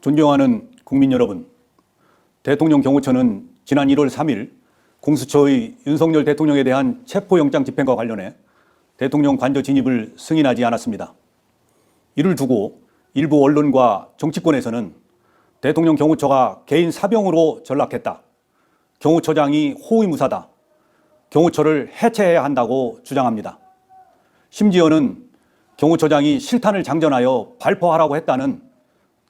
존경하는 국민 여러분, 대통령 경호처는 지난 1월 3일 공수처의 윤석열 대통령에 대한 체포영장 집행과 관련해 대통령 관저 진입을 승인하지 않았습니다. 이를 두고 일부 언론과 정치권에서는 대통령 경호처가 개인 사병으로 전락했다, 경호처장이 호위무사다, 경호처를 해체해야 한다고 주장합니다. 심지어는 경호처장이 실탄을 장전하여 발포하라고 했다는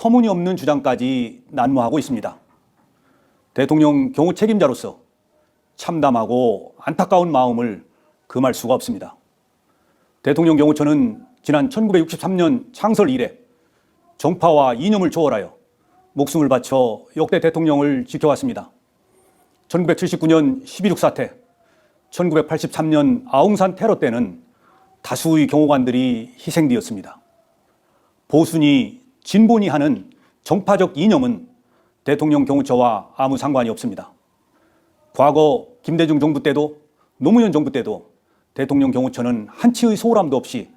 터무니없는 주장까지 난무하고 있습니다. 대통령 경호 책임자로서 참담하고 안타까운 마음을 금할 수가 없습니다. 대통령 경호처는 지난 1963년 창설 이래 정파와 이념을 초월하여 목숨을 바쳐 역대 대통령을 지켜왔습니다. 1979년 12.6 사태, 1983년 아웅산 테러 때는 다수의 경호관들이 희생되었습니다. 보수니 진보니 하는 정파적 이념은 대통령 경호처와 아무 상관이 없습니다. 과거 김대중 정부 때도 노무현 정부 때도 대통령 경호처는 한치의 소홀함도 없이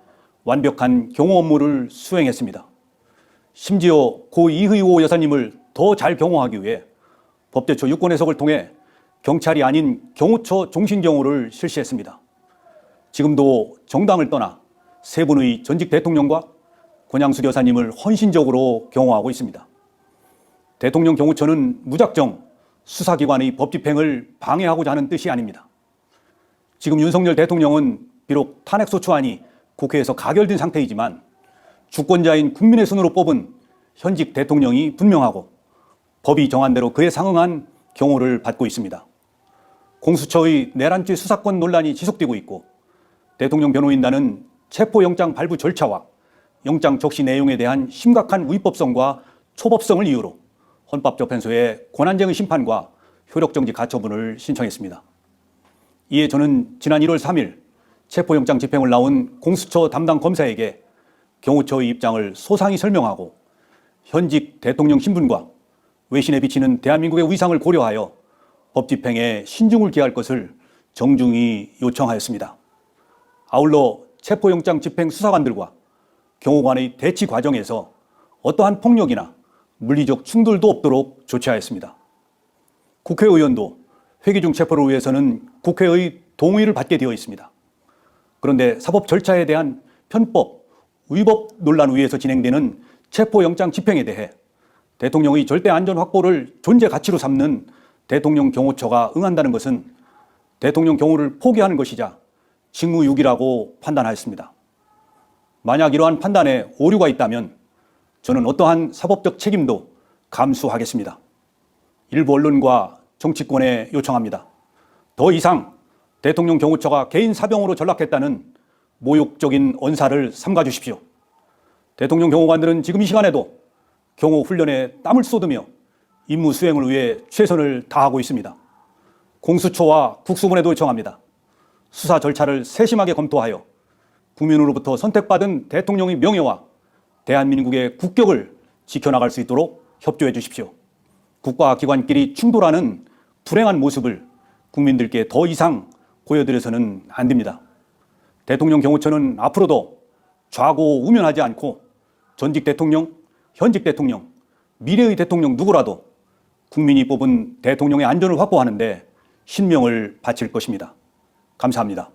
완벽한 경호 업무를 수행했습니다. 심지어 고 이의호 여사님을 더 잘 경호하기 위해 법제처 유권 해석을 통해 경찰이 아닌 경호처 종신경호를 실시했습니다. 지금도 정당을 떠나 세 분의 전직 대통령과 권양숙 여사님을 헌신적으로 경호하고 있습니다. 대통령 경호처는 무작정 수사기관의 법집행을 방해하고자 하는 뜻이 아닙니다. 지금 윤석열 대통령은 비록 탄핵소추안이 국회에서 가결된 상태이지만 주권자인 국민의 손으로 뽑은 현직 대통령이 분명하고 법이 정한 대로 그에 상응한 경호를 받고 있습니다. 공수처의 내란죄 수사권 논란이 지속되고 있고 대통령 변호인단은 체포영장 발부 절차와 영장 적시 내용에 대한 심각한 위법성과 초법성을 이유로 헌법재판소에 권한쟁의 심판과 효력정지 가처분을 신청했습니다. 이에 저는 지난 1월 3일 체포영장 집행을 나온 공수처 담당 검사에게 경호처의 입장을 소상히 설명하고 현직 대통령 신분과 외신에 비치는 대한민국의 위상을 고려하여 법 집행에 신중을 기할 것을 정중히 요청하였습니다. 아울러 체포영장 집행 수사관들과 경호관의 대치 과정에서 어떠한 폭력이나 물리적 충돌도 없도록 조치하였습니다. 국회의원도 회기 중 체포를 위해서는 국회의 동의를 받게 되어 있습니다. 그런데 사법 절차에 대한 편법, 위법 논란 위에서 진행되는 체포영장 집행에 대해 대통령의 절대 안전 확보를 존재 가치로 삼는 대통령 경호처가 응한다는 것은 대통령 경호를 포기하는 것이자 직무유기라고 판단하였습니다. 만약 이러한 판단에 오류가 있다면 저는 어떠한 사법적 책임도 감수하겠습니다. 일부 언론과 정치권에 요청합니다. 더 이상 대통령 경호처가 개인 사병으로 전락했다는 모욕적인 언사를 삼가 주십시오. 대통령 경호관들은 지금 이 시간에도 경호 훈련에 땀을 쏟으며 임무 수행을 위해 최선을 다하고 있습니다. 공수처와 국수본에도 요청합니다. 수사 절차를 세심하게 검토하여 국민으로부터 선택받은 대통령의 명예와 대한민국의 국격을 지켜나갈 수 있도록 협조해 주십시오. 국가 기관끼리 충돌하는 불행한 모습을 국민들께 더 이상 보여드려서는 안 됩니다. 대통령 경호처는 앞으로도 좌고우면하지 않고 전직 대통령, 현직 대통령, 미래의 대통령 누구라도 국민이 뽑은 대통령의 안전을 확보하는 데 신명을 바칠 것입니다. 감사합니다.